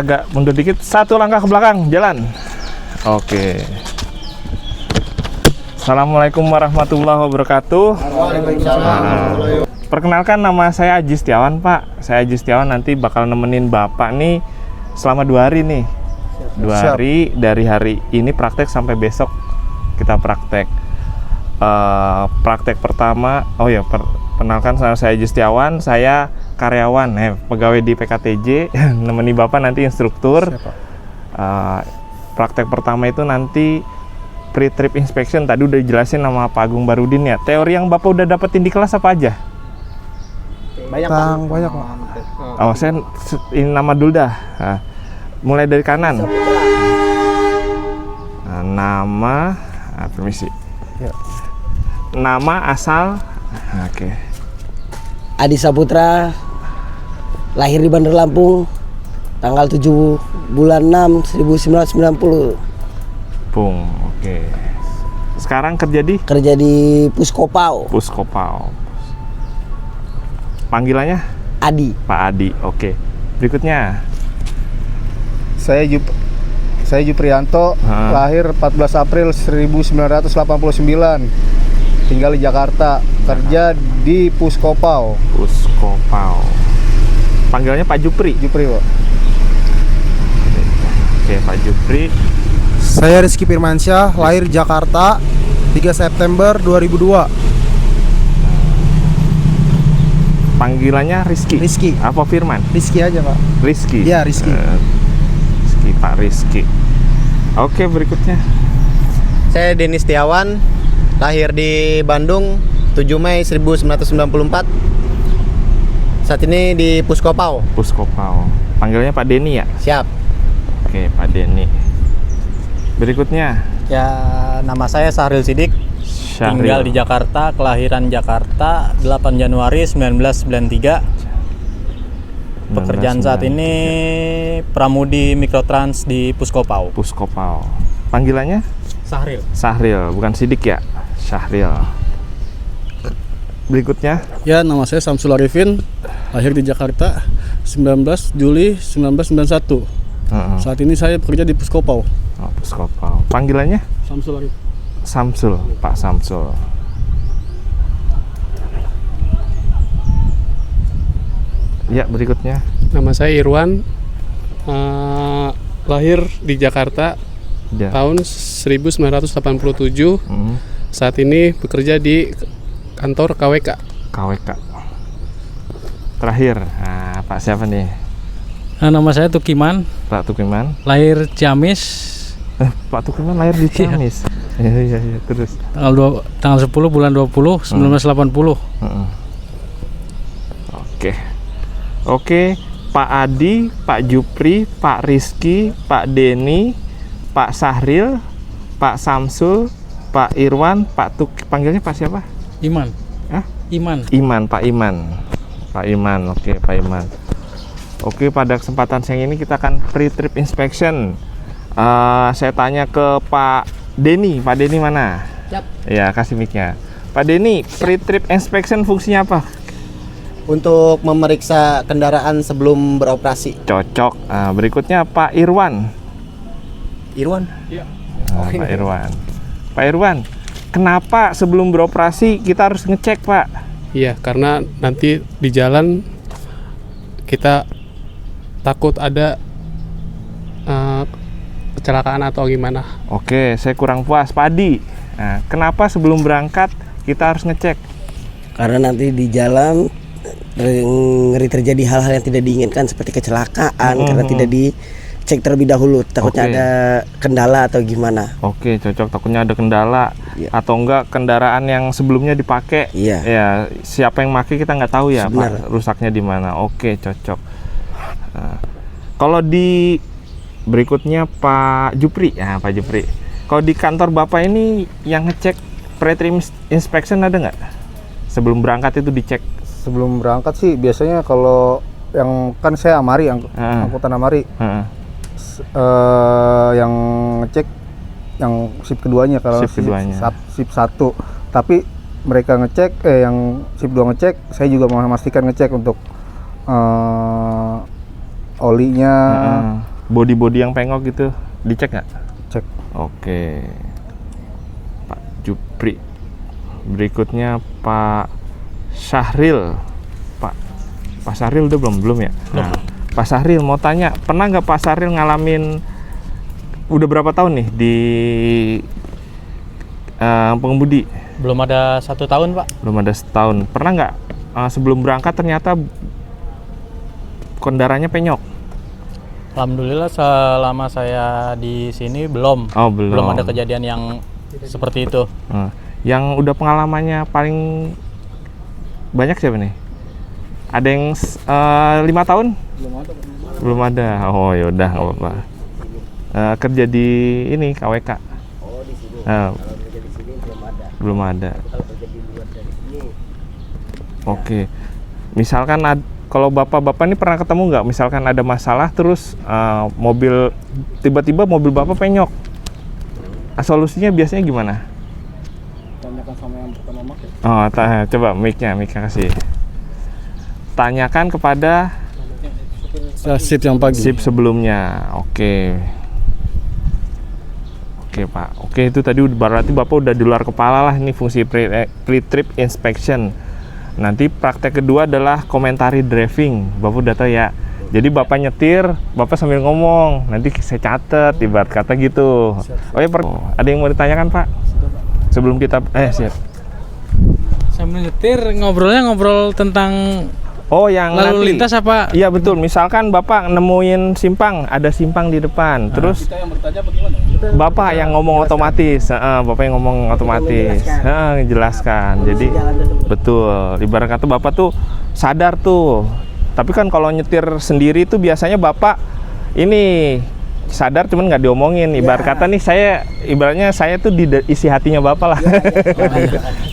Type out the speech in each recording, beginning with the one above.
Agak mundur dikit, satu langkah ke belakang, jalan. Oke. Assalamualaikum warahmatullahi wabarakatuh. Perkenalkan, nama saya Aji Setiawan, Pak. Saya Aji Setiawan, nanti bakal nemenin Bapak nih selama 2 hari nih. 2 hari, dari hari ini praktek sampai besok kita praktek. Praktek pertama, perkenalkan, saya Aji Setiawan, saya karyawan, pegawai di PKTJ, nemeni Bapak nanti instruktur. Praktek pertama itu nanti pre-trip inspection. Tadi udah dijelasin sama Pak Agung Barudin ya. Teori yang Bapak udah dapetin di kelas apa aja? Banyak Pak. Oh, saya ini nama dulu dah. Mulai dari kanan. Nama, permisi. Ya. Nama, asal. Oke. Adi Saputra, lahir di Bandar Lampung, tanggal 7 bulan 6 1990. Pung, oke. Sekarang kerja di Puskopau. Panggilannya? Adi. Pak Adi, oke. Berikutnya. Saya Juprianto, lahir 14 April 1989. Tinggal di Jakarta, kerja di Puskopau. Panggilannya Pak Jupri. Pak. Oke, Pak Jupri. Saya Rizky Firmansyah, lahir Jakarta 3 September 2002. Panggilannya Rizky. Apa Firman? Rizky aja, Pak. Rizky. Iya, Rizky. Pak Rizky. Oke, berikutnya. Saya Denny Setiawan, lahir di Bandung 7 Mei 1994. Saat ini di Puskopau. Panggilannya Pak Denny ya? Siap. Oke, Pak Denny. Berikutnya. Ya, nama saya Sahril Sidik. Tinggal di Jakarta, kelahiran Jakarta 8 Januari 1993. Pekerjaan saat ini pramudi Mikrotrans di Puskopau. Panggilannya? Sahril, bukan Sidik ya? Sahril. Berikutnya. Ya, nama saya Samsul Arifin, lahir di Jakarta 19 Juli 1991. Saat ini saya bekerja di Puskopau. Puskopau. Panggilannya? Samsul Arifin. Pak Samsul. Ya, berikutnya. Nama saya Irwan, lahir di Jakarta tahun 1987. Saat ini bekerja di kantor KWK. Terakhir, Pak siapa nih? Nama saya Tukiman. Pak Tukiman. Lahir Ciamis. Pak Tukiman lahir di Ciamis. Iya, terus. Tanggal 10 bulan 20 1980. Oke, Pak Adi, Pak Jupri, Pak Rizky, Pak Denny, Pak Sahril, Pak Samsul, Pak Irwan, panggilnya Pak siapa? Iman. Pak Iman. Oke, Pak Iman. Oke, pada kesempatan siang ini kita akan pre-trip inspection. Saya tanya ke Pak Denny. Pak Denny mana? Siap. Ya, kasih mic-nya. Pak Denny, pre-trip inspection fungsinya apa? Untuk memeriksa kendaraan sebelum beroperasi. Cocok. Berikutnya Pak Irwan. Iya. Pak Irwan, kenapa sebelum beroperasi kita harus ngecek, Pak? Iya, karena nanti di jalan kita takut ada kecelakaan atau gimana. Oke, saya kurang puas. Pak Adi, kenapa sebelum berangkat kita harus ngecek? Karena nanti di jalan ngeri terjadi hal-hal yang tidak diinginkan seperti kecelakaan karena tidak dicek terlebih dahulu, takutnya ada kendala atau gimana. Oke, cocok, takutnya ada kendala atau enggak kendaraan yang sebelumnya dipakai. Ya, siapa yang pakai kita nggak tahu ya, Pak, rusaknya di mana. Oke, cocok. Kalau di berikutnya Pak Jupri. Pak Jupri, kalau di kantor Bapak ini yang ngecek pre-trip inspection ada nggak? Sebelum berangkat itu dicek. Sebelum berangkat sih biasanya kalau yang kan saya Amari, angkutan Amari. Yang ngecek yang shift keduanya, kalau shift 1. Tapi mereka ngecek, yang shift 2 ngecek, saya juga memastikan ngecek untuk olinya, body-body yang pengok gitu dicek nggak? Cek. Oke, Pak Jupri. Berikutnya Pak Syahril. Pak Syahril udah belum ya? Nah, Pak Syahril mau tanya, pernah nggak Pak Syahril ngalamin, udah berapa tahun nih di pengemudi? Belum ada 1 tahun, Pak. Belum ada setahun. Pernah nggak sebelum berangkat ternyata kendaraannya penyok? Alhamdulillah selama saya di sini belum. Oh, belum. Belum ada kejadian yang seperti itu. Yang udah pengalamannya paling banyak siapa nih? Ada yang 5 tahun? Belum ada. Oh yaudah, nggak apa-apa. Kerja di ini KWK. Oh, di sini. Kalau kerja di sini belum ada. Kalau kerja di luar dari sini. Oke. Misalkan kalau bapak-bapak ini pernah ketemu nggak? Misalkan ada masalah terus mobil tiba-tiba mobil bapak penyok. Solusinya biasanya gimana? Tanyakan sama yang pertama make. Oh, coba mic-nya kasih. Tanyakan kepada sip yang pagi. Sip sebelumnya. Oke. Oke, Pak. Oke, itu tadi berarti Bapak udah di luar kepala lah ini fungsi pre-trip inspection. Nanti praktek kedua adalah komentari driving. Bapak udah tahu ya. Jadi Bapak nyetir, Bapak sambil ngomong. Nanti saya catat ibarat kata gitu. Oh ya, ada yang mau ditanyakan, Pak? Sebelum kita siap. Sambil nyetir ngobrol tentang yang lalu lintas apa? Iya betul. Misalkan Bapak nemuin simpang, ada simpang di depan. Terus Kita yang bertanya bagaimana? Bapak yang ngomong otomatis. Bapak yang ngomong otomatis. Jelaskan. Jadi betul. Ibarat kata Bapak tuh sadar tuh. Tapi kan kalau nyetir sendiri tuh biasanya Bapak ini sadar cuman nggak diomongin. Ibarat kata nih ibaratnya saya tuh di isi hatinya Bapak lah.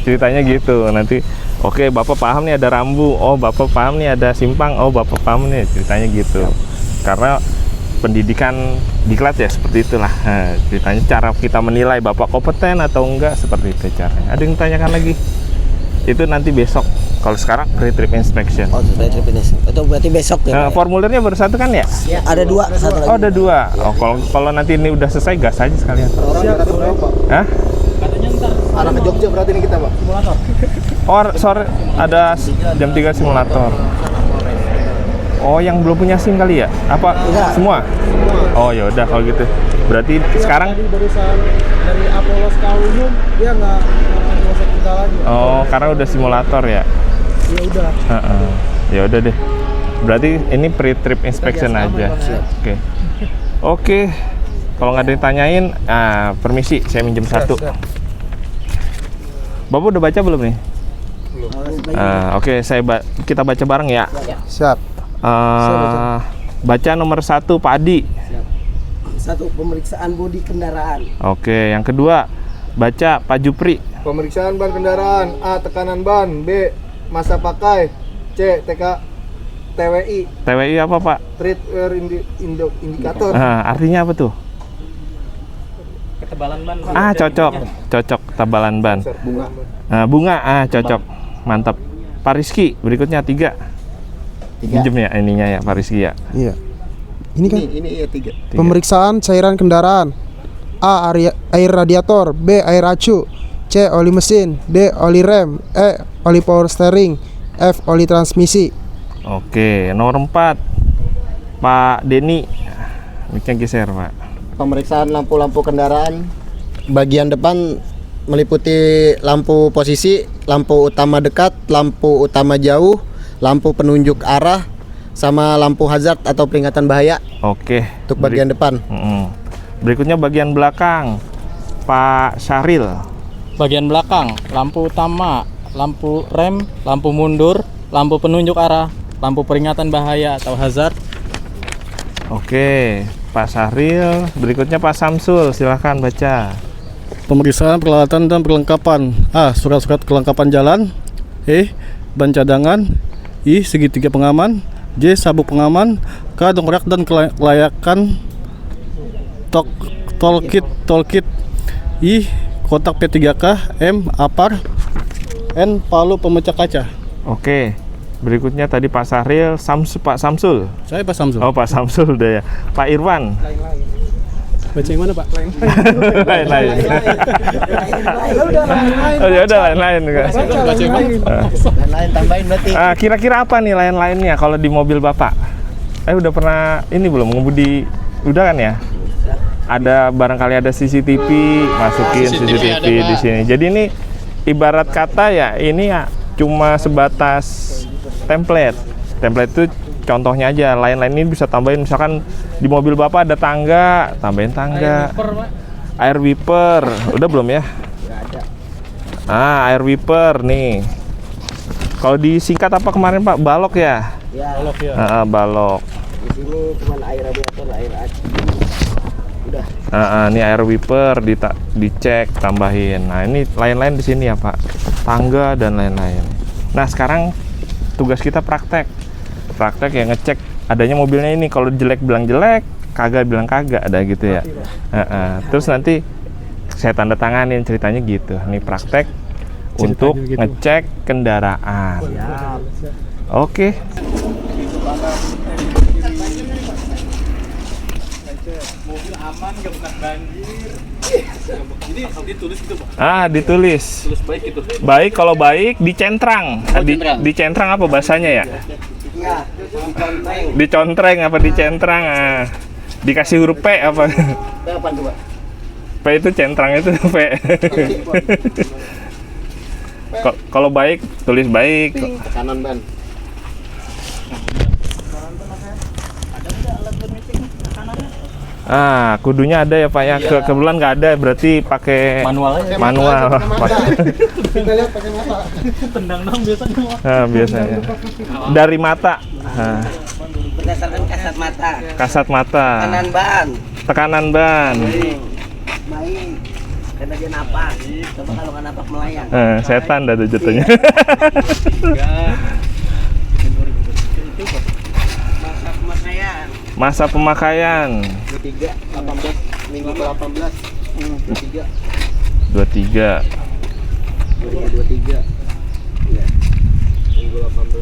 Ceritanya gitu. Nanti oke, Bapak paham nih ada rambu. Oh, Bapak paham nih ada simpang. Oh, Bapak paham nih, ceritanya gitu. Karena pendidikan diklat ya seperti itulah. Ceritanya cara kita menilai Bapak kompeten atau enggak seperti itu caranya. Ada yang tanyakan lagi? Itu nanti besok. Kalau sekarang pre-trip inspection. Oh, pre-trip inspection. Itu berarti besok ya? Formulirnya baru 1 kan ya? Ya, ada 2, satu lagi. Oh, ada 2. kalau nanti ini udah selesai gas aja sekalian. Hah? Katanya ntar Arah ke Jogja berarti ini kita, Pak. simulator. Oh, sore ada jam 3 simulator. Oh, yang belum punya SIM kali ya? Apa Enggak. semua? Oh, ya udah kalau gitu. Berarti sekarang Tadi barusan dari Apollo ke umum dia nggak ngosek kita lagi. oh, karena udah simulator ya. Ya udah. Ya udah deh. Berarti ini pre-trip inspection aja. Oke. Oke. Kalau nggak ada yang tanyain, permisi, saya minjem 1. Bapak udah baca belum nih? Belum. Oke, kita baca bareng ya. Siap. Baca nomor 1 Pak Adi. 1, pemeriksaan bodi kendaraan. Oke, yang kedua baca Pak Jupri. Pemeriksaan ban kendaraan. A. Tekanan ban. B. Masa pakai. C. TWI. TWI apa Pak? Tread wear indikator. Artinya apa tuh? Ketebalan ban. Cocok tebalan ban. Bunga. Bunga, cocok. Mantap. Pak Rizky, berikutnya 3. Pinjem ya ininya ya Pak Rizky ya. Iya. Ini kan Ini ya 3. pemeriksaan cairan kendaraan. A. Air radiator. B. Air acu. C. Oli mesin. D. Oli rem. E. Oli power steering. F. Oli transmisi. Oke, nomor 4 Pak Denny. Mic-nya geser Pak. Pemeriksaan lampu-lampu kendaraan. Bagian depan meliputi lampu posisi, lampu utama dekat, lampu utama jauh, lampu penunjuk arah, sama lampu hazard atau peringatan bahaya. Oke. Untuk bagian depan. Berikutnya bagian belakang Pak Syahril. Bagian belakang, lampu utama, lampu rem, lampu mundur, lampu penunjuk arah, lampu peringatan bahaya atau hazard. Oke, Pak Syahril. Berikutnya Pak Samsul, silahkan baca. Pemeriksaan peralatan dan perlengkapan. A. Surat-surat kelengkapan jalan. E. Ban cadangan. I. Segitiga pengaman. J. Sabuk pengaman. K. Dongkrak dan kelayakan toolkit. I. Kotak P3K. M. Apar. N. Palu pemecah kaca. Oke, Berikutnya tadi Pak Sahril, Pak Samsul. Saya Pak Samsul. Oh, Pak Samsul udah ya. Pak Irwan. Baca yang mana, Pak? Lain-lain. Oh ya udah lain-lain guys. Lain tambahin berarti. Kira-kira apa nih lain-lainnya kalau di mobil Bapak? Udah pernah ini belum ngemudi? Udah kan ya? Ada barangkali ada CCTV, masukin CCTV di sini. Jadi ini ibarat kata ya, ini ya cuma sebatas template. Template itu contohnya aja, lain-lain ini bisa tambahin, misalkan di mobil Bapak ada tangga, tambahin tangga. Air wiper, udah belum ya? Air wiper nih. Kalau disingkat apa kemarin Pak? Balok ya? Balok ya. Balok. Di sini cuma air radiator, air aci. Udah. Ini air wiper dicek, tambahin. Nah, ini lain-lain di sini ya Pak. Tangga dan lain-lain. Nah, sekarang tugas kita praktek ya, ngecek adanya mobilnya ini. Kalau jelek bilang jelek, kagak bilang kagak, ada gitu ya. Terus nanti saya tanda tanganin, ceritanya gitu. Ini praktek untuk ngecek kendaraan. Oke. Mobil aman, gak bekas banjir. Ini ditulis gitu, Pak? Ditulis. Tulis baik gitu. Baik, kalau baik dicentrang. Dicentrang apa bahasanya ya? Dicontreng apa dicentrang? Dikasih huruf P apa? P itu centrang itu P. Kalau baik tulis baik. Kanan ban. Kudunya ada ya Pak ya. Kebetulan nggak ada, berarti pakai manual. Kita lihat pakai mata. Tendang dong biasanya. Biasanya. Dari mata. Berdasarkan kasat mata. Kasat mata. Tekanan ban. Baik. Karena dia napak. Coba kalau nggak napak melayang. Setan dah tuh jatuhnya. Masa pemakaian. 23, 18, minggu ke-18. 23. 23. 23. Iya. Minggu 18.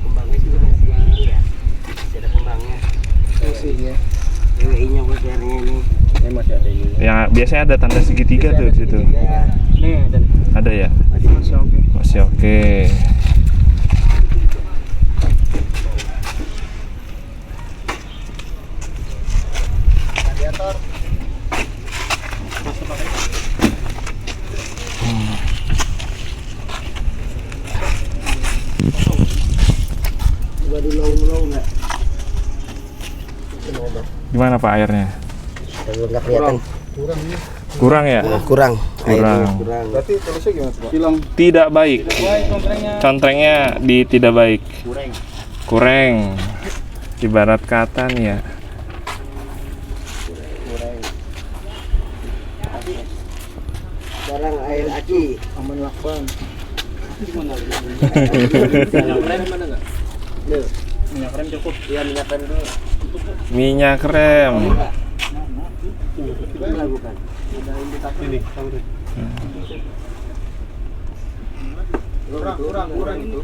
Kembangnya juga masih ya. Masih ada kembangnya. Fungsinya. WI-nya buat ini. Masih ada ini. Yang biasanya ada tanda segitiga tuh di situ. Nih ada. Ada ya? Masih oke. Masih oke. Radiator. Coba dilau-lau nggak? Gimana Pak airnya? Nggak kelihatan. Kurang ya? Kurang. Berarti tulisnya gimana Pak? Hilang. Tidak baik. Contrengnya di tidak baik. Kurang. Ibarat kata nih ya. Sekarang air aci. Aman lakban. Minyak rem cukup. Iya, minyak rem dulu. Minyak rem. Bukan. Ada indikator. Ini. Kurang itu.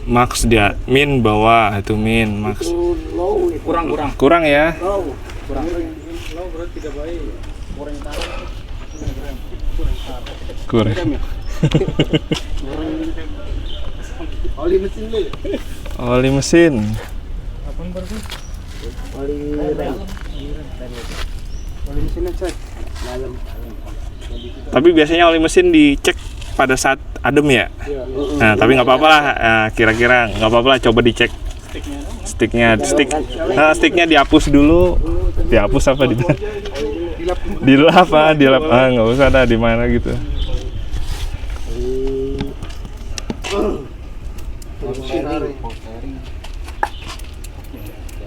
Max dia min bawah itu min max. Kurang ya? Kurang berarti tidak baik. Kurang. Oli mesin dulu. Oli mesin. Oli rem. Oli mesinnya cek. Dalam. Tapi biasanya oli mesin dicek pada saat adem ya. Nah, tapi nggak apa-apa lah. Kira-kira nggak apa-apa lah. Coba dicek sticknya. Sticknya dihapus dulu. Dihapus apa di? Dilap nggak usah dah di mana gitu.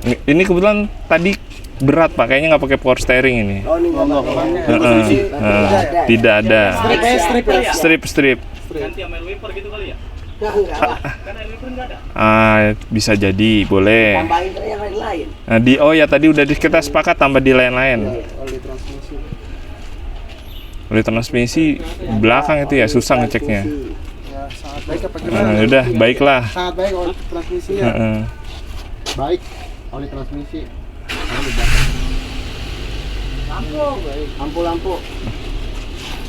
Ini kebetulan tadi berat Pak, kayaknya nggak pakai power steering ini. Tidak ada. Strip. Ganti sama wiper gitu kali ya? Enggak. Kan air wiper nggak ada. Bisa jadi, boleh. Tambahin yang lain-lain. Nah, tadi udah kita sepakat tambah di lain-lain. Oli transmisi belakang itu ya susah ngeceknya. Baik apa gimana? Udah, baiklah. Sangat baik oli transmisinya. Baik, oli transmisi. Lampu.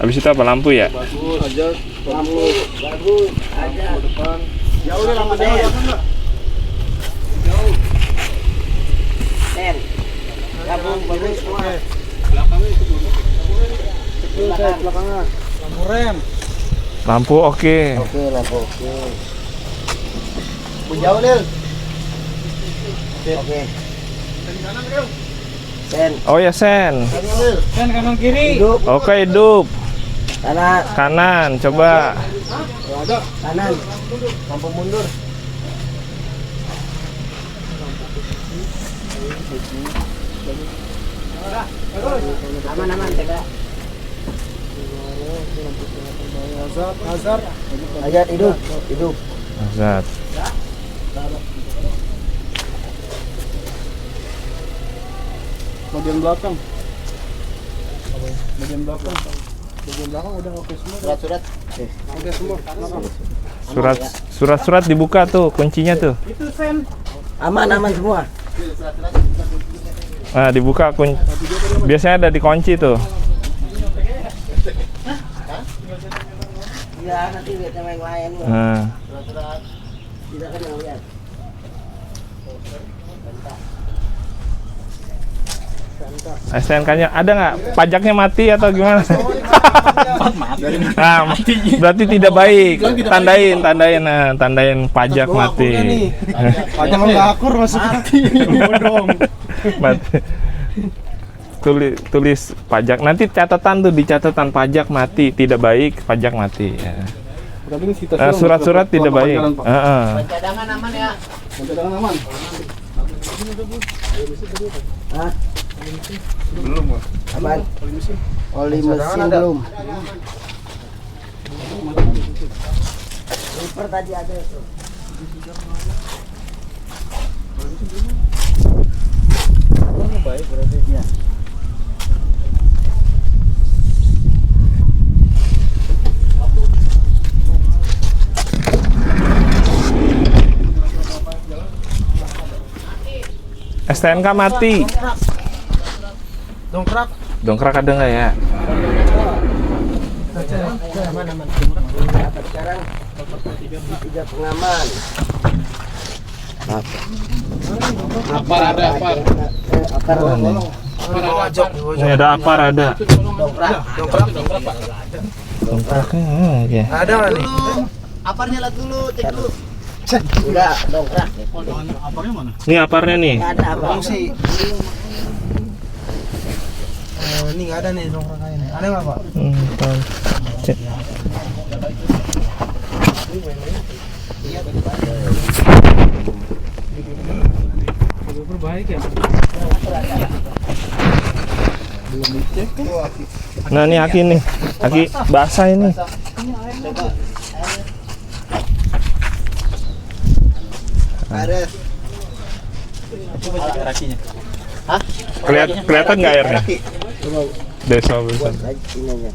Habis itu apa, lampu ya? Bagus aja. Lampu bagus aja. Depan. Jauh deh lampu jauh. Sen. Gabung bagus semua. Belakangnya itu belakangnya. Lampu rem. Lampu oke. Oke, lampu oke. Jauh Lil. Oke. Sen. Oh ya, sen. Sen kanan kiri. Hidup. Oke, hidup. Kanan. Coba. Kanan. Lampu mundur. Aman, tegak. Hazard. Azat hidup. Azat. Bagian belakang. Bagian belakang udah oke semua. Surat-surat. Oke semua. Surat-surat dibuka tuh, kuncinya tuh. Aman semua. Nah, dibuka biasanya ada di kunci tuh. Iya, nanti lihat yang lain. Nah. Tidak kan yang lihat. STNK-nya ada nggak? Pajaknya mati atau gimana? Nah, berarti tidak baik. Tandain pajak mati. Pajak nggak akur maksudnya. Mati. Tulis pajak. Nanti catatan tuh di catatan pajak mati, tidak baik, pajak mati. Ya. Surat-surat tidak baik. Cadangan aman ya. Cadangan aman. Belum. Aman. Oli mesin belum. Super tadi ada tuh. Baik berarti. Ya. STNK mati. Dongkrak ada nggak ya? Aman. Sekarang 3 pengaman. Apar ada. Ini ada apar ada. Dongkraknya ya. Ada nggak nih? Aparnya lihat dulu, cek dulu. Enggak, dongkrak. Aparnya mana? Ini aparnya nih. Enggak ada apa. Fungsi. Ini nggak ada nih dongkraknya nih. Ada nggak Pak? Cek. Baik ya. Nah, ini Aki nih. Aki basah ini. Ares. Rakinya. Hah? Kelihatan nggak airnya? Desa besar. Ininya.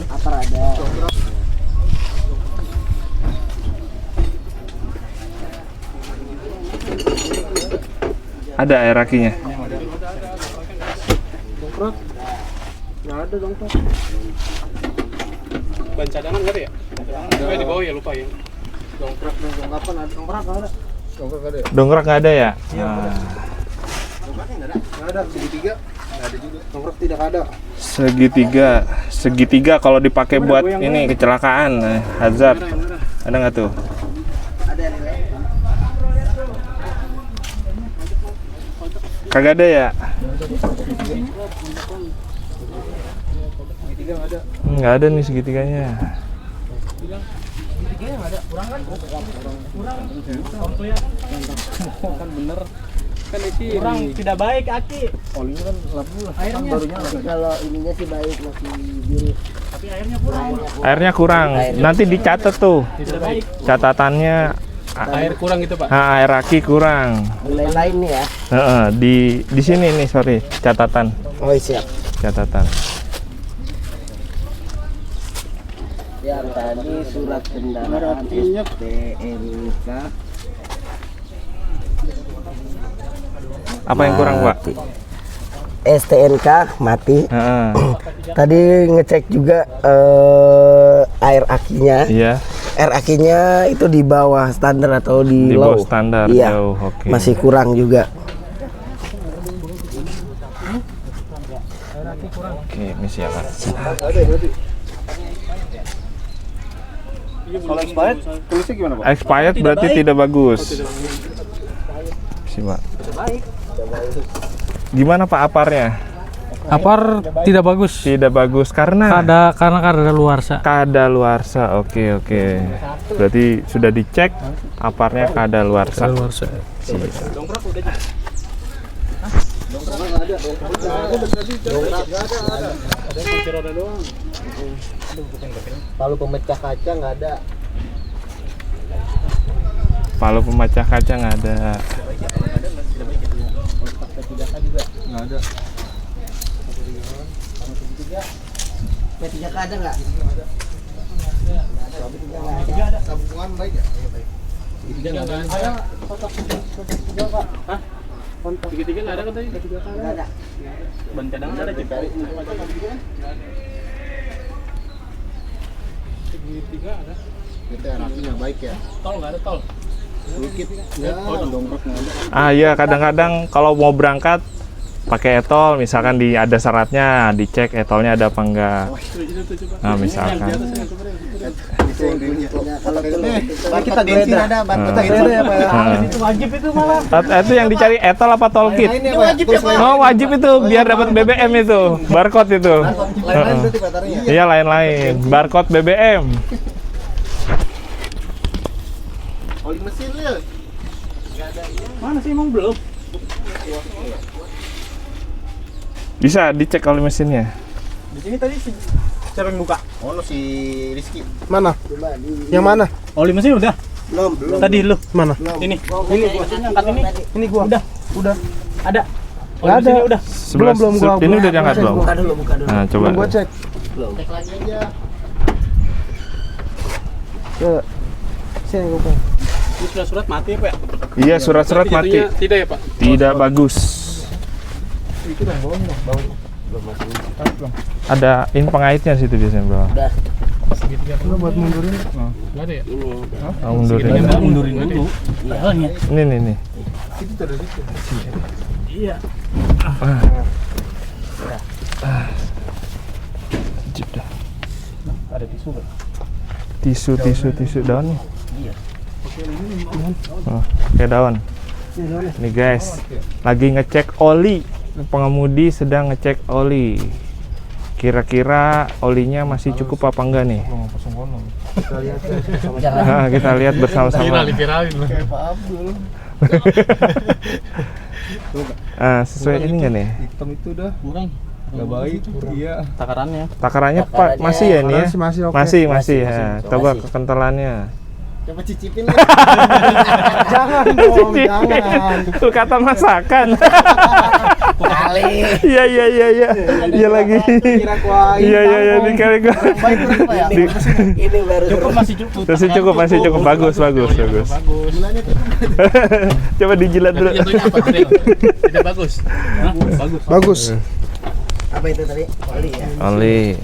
Apar ada. Ada air akinya. Dongkrak. Nggak ada dongkrak. Ban cadangan nggak ada ya? Ada di bawah ya, lupa ya. Dongkrakan ada. Dongkrak nggak ada. Dongkrak ada ya? Dongkrak nggak ada ya? Iya, nggak ada. Segitiga nggak ada juga. Dongkrak tidak ada. Segitiga kalau dipakai buat ini kecelakaan, hazard. Ada nggak tuh? Kagak ada ya? Nggak ada nih segitiganya. Kan bener. Kan ini kurang tidak baik Aki. Olinya kan gelap dulu. Airnya. Kalau ininya sih baik, masih biru. Tapi airnya kurang. Airnya kurang. Nanti dicatat tuh. Tidak baik. Catatannya Air kurang gitu Pak. air aki kurang. Lain nih ya. Di sini nih, sorry, catatan. Oh siap. Catatan. surat kendaraan STNK. Apa yang kurang, Pak? STNK mati. Tadi ngecek juga air akinya. Iya. Air akinya itu di bawah standar atau di Di low. bawah standar. Iya. Jauh, oke. Masih kurang juga. Oke, misi apa? Kalau expired, tulisnya gimana, Pak? Expired berarti tidak bagus. Pak. Gimana Pak aparnya? Apar tidak bagus. Tidak bagus karena kadaluarsa. Kadaluarsa. Oke. Berarti sudah dicek aparnya kadaluarsa. Kadaluarsa. Palu pemecah kaca nggak ada. Palu pemecah kaca nggak ada. Nggak ada. P3K ada nggak? Tabungan baik ya? Tiga nggak ada. Hah? Tiga nggak ada kan tadi? Nggak ada. Ban cadangan ada juga. Tiga ada. Itu rapinya baik ya. Tol nggak ada tol. Sedikit nggak. Dongkrak nggak ada. Iya kadang-kadang kalau mau berangkat pakai etol, misalkan ada syaratnya dicek etolnya ada apa enggak. Nah misalkan. Kita bensin ada, kita itu ya Pak. Itu wajib itu malah. Itu yang dicari etol apa tol kit? Oh wajib itu biar dapat BBM itu, barcode itu. Lain-lain berarti baterainya. Iya lain-lain, barcode BBM. Oli mesin ya. Mana sih emang belum? Bisa dicek oli mesinnya. Di sini tadi siapa yang buka? Oh, si Rizky. Mana? Yang mana? Oli mesin udah. Belum. Tadi lu. Mana? Ini gua angkat ini. Ini gua. Udah. Ada. Nggak ada. Udah. Belum gua. Ini udah diangkat belum? Buka dulu. Nah coba. Belum gua cek. Cek lagi aja. Sini gua. Ini surat mati ya, Pak? Iya surat-surat mati. Tidak ya, Pak? Tidak bagus. Itu dong, bawang. Ada in pengaitnya situ biasanya bro. Udah. Lu buat mundurin. Nggak ada ya? Mundurin. Mundurin dulu. Iya. Ini. Itu dari situ. Iya. Wajib dah. Ada tisu nggak? Tisu daun nih. Iya. Oke daun. Nih guys, lagi ngecek oli. Pengemudi sedang ngecek oli. Kira-kira olinya masih cukup apa enggak nih? Kita lihat bersama-sama. Kayak Pak Abdul. Sesuai ini nggak nih? Hitam itu dah. Kurang. Nggak baik. Iya. Takarannya. Takarannya Pak masih ya nih ya? Masih oke. Masih ya. Coba kekentalannya. Coba cicipin. Jangan dong, jangan. Itu kata masakan. Kali. Iya. Iya lagi. Iya dikali gua. Baik berarti Pak ya. Ini baru Cukup masih cukup. Masih cukup. Bagus. Coba dijilat dulu. Jatuhnya apa? Tidak bagus. Hah? Bagus. apa itu tadi? Oli ya. Oli.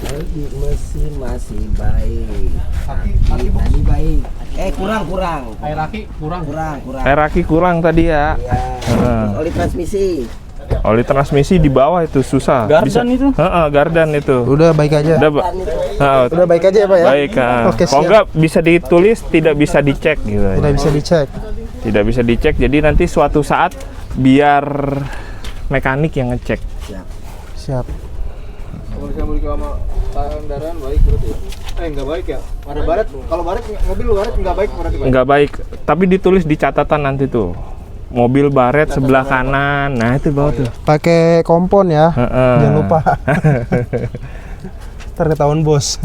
Oli mesin masih baik. Tadi baik. Kurang. Air aki kurang. Air aki kurang tadi ya. Iya. Oli transmisi. Oli transmisi di bawah itu susah. Gardan itu? Gardan itu. Udah baik aja. Udah baik aja ya Pak ya. Baik. Oke, kalau enggak bisa ditulis, tidak bisa dicek gitu. Tidak bisa dicek. Tidak bisa dicek. Jadi nanti suatu saat biar mekanik yang ngecek. Siap. Kalau bisa beli sama kendaraan baik berarti ya? Nggak baik ya? Ada baret, kalau baret, mobil baret nggak baik berarti Pak? Nggak baik, tapi ditulis di catatan nanti tuh. Mobil baret sebelah kanan, nah itu bawah tuh. Pakai kompon ya, jangan lupa. Ntar ketahuan bos.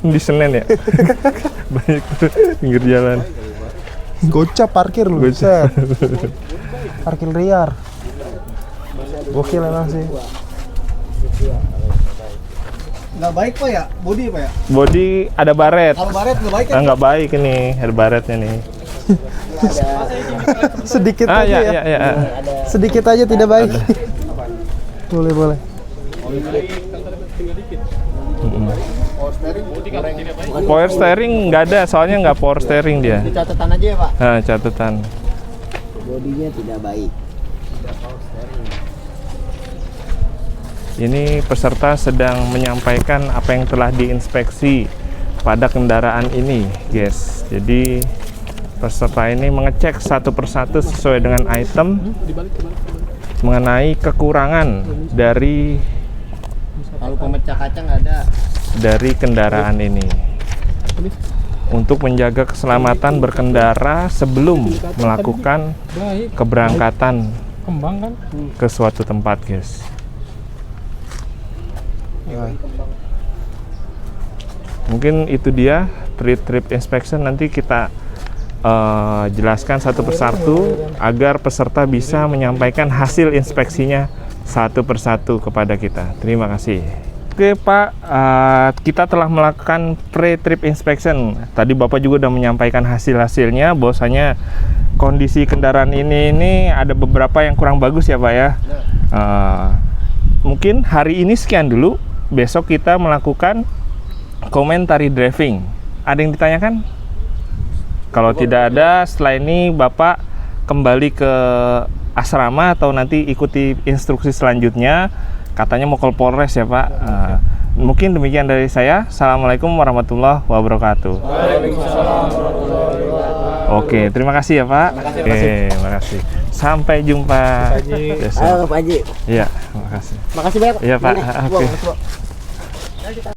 Di Senen ya? Banyak tuh, pinggir jalan. Gocap parkir lu, set. Parkir liar. Gokil emang sih. Nggak baik Pak ya? Bodi Pak ya? Bodi ada baret. Kalau baret nggak baik kan? Nggak baik ini, ada baretnya nih. Sedikit aja ya. Sedikit aja tidak baik. Boleh. Power steering nggak ada, soalnya nggak power steering dia. Di catatan aja ya Pak. Nah, catatan. Bodinya tidak baik. Ini peserta sedang menyampaikan apa yang telah diinspeksi pada kendaraan ini, guys. Jadi peserta ini mengecek satu persatu sesuai dengan item mengenai kekurangan dari Kalau pemecah kaca nggak ada. Dari kendaraan ini untuk menjaga keselamatan berkendara sebelum melakukan keberangkatan ke suatu tempat, guys. Mungkin itu dia pre-trip inspection. Nanti kita jelaskan satu persatu agar peserta bisa menyampaikan hasil inspeksinya satu persatu kepada kita. Terima kasih. Oke Pak, kita telah melakukan pre-trip inspection. Tadi Bapak juga udah menyampaikan hasil-hasilnya, bahwasanya kondisi kendaraan ini ada beberapa yang kurang bagus ya Pak ya. Mungkin hari ini sekian dulu. Besok kita melakukan komentari driving. Ada yang ditanyakan? Kalau tidak ada, setelah ini Bapak kembali ke asrama atau nanti ikuti instruksi selanjutnya. Katanya mau ke Polres ya Pak. Mungkin demikian dari saya. Assalamualaikum warahmatullahi wabarakatuh. Oke, terima kasih ya Pak. Terima kasih. Sampai jumpa. Halo Pak Haji. Iya, terima kasih. Makasih banyak. Iya Pak. Oke.